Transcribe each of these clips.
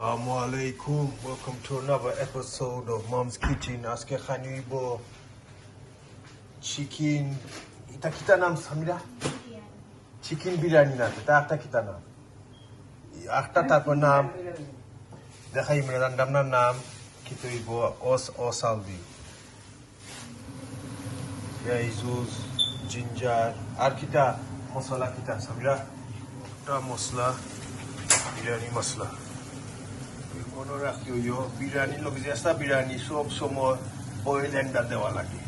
Assalamualaikum. Welcome to another episode of Mom's Kitchen. Aske khanibo chicken. Ita kita nam samira? Chicken biryani na. Ita kita nam. Akta tapo nam. Dekhay mo random na nam. Kito ibo osaldi. Yaizuz, ginger. Ar kita masala kita samira. Ta masala biryani masala. মনে রাখিও বিরিয়ানি লোক যেসা বিরিয়ানি সব সময় oil endure দেওয়া লাগে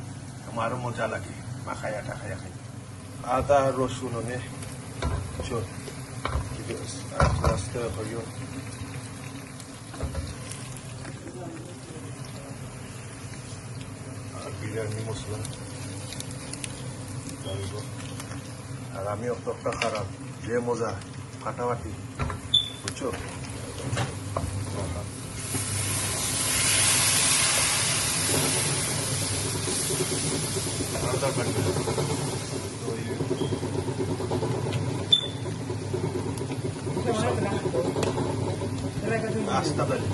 আমারও মজা লাগে মাখায়া টাখায়া খাই আদা রসুন অনেক চল আস্তে আস্তে হইও আর বিরিয়ানি মশলা আর আমি অতটা খারাপ যে মজা ফাটাফাটি বুঝছো Hasta dali.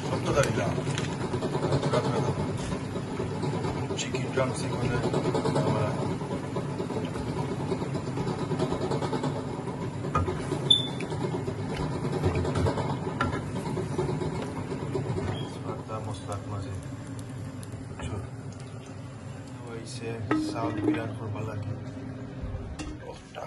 Hasta dali la. Chicken drumstick on the sound biryani kurma lagi. Otta.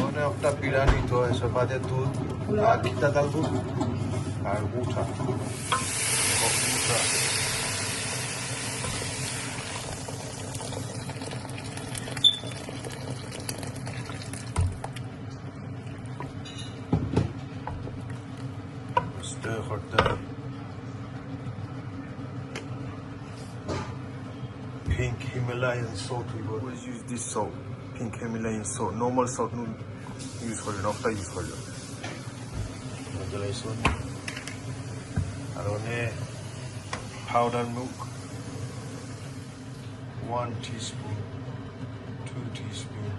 One of the biryani to eso bade dudh kita dalbo আর উঠা stir করতে pink Himalayan salt. We always use this salt, pink Himalayan salt. Normal salt no use for it, after use for it. Powdered milk, 1 teaspoon, 2 teaspoon.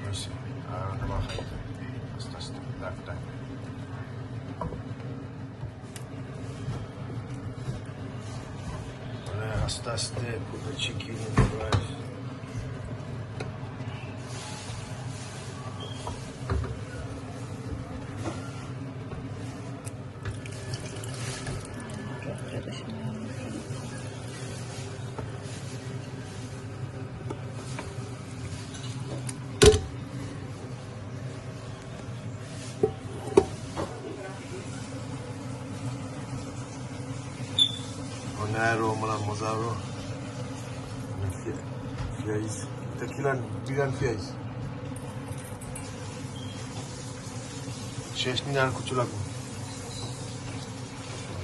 Mercy, that's that time. Put the chicken in the rice. Onero, Malamozaro, Fiais, Tequila, Biran Fiais. Chesnian Kuchulagu.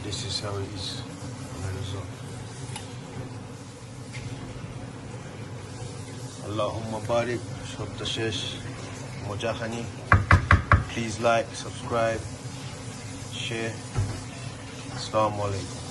This is how it is on the result. Allahumma barik, Shabda Shesh, Mojahani. Please like, subscribe, share. Assalamu alaikum.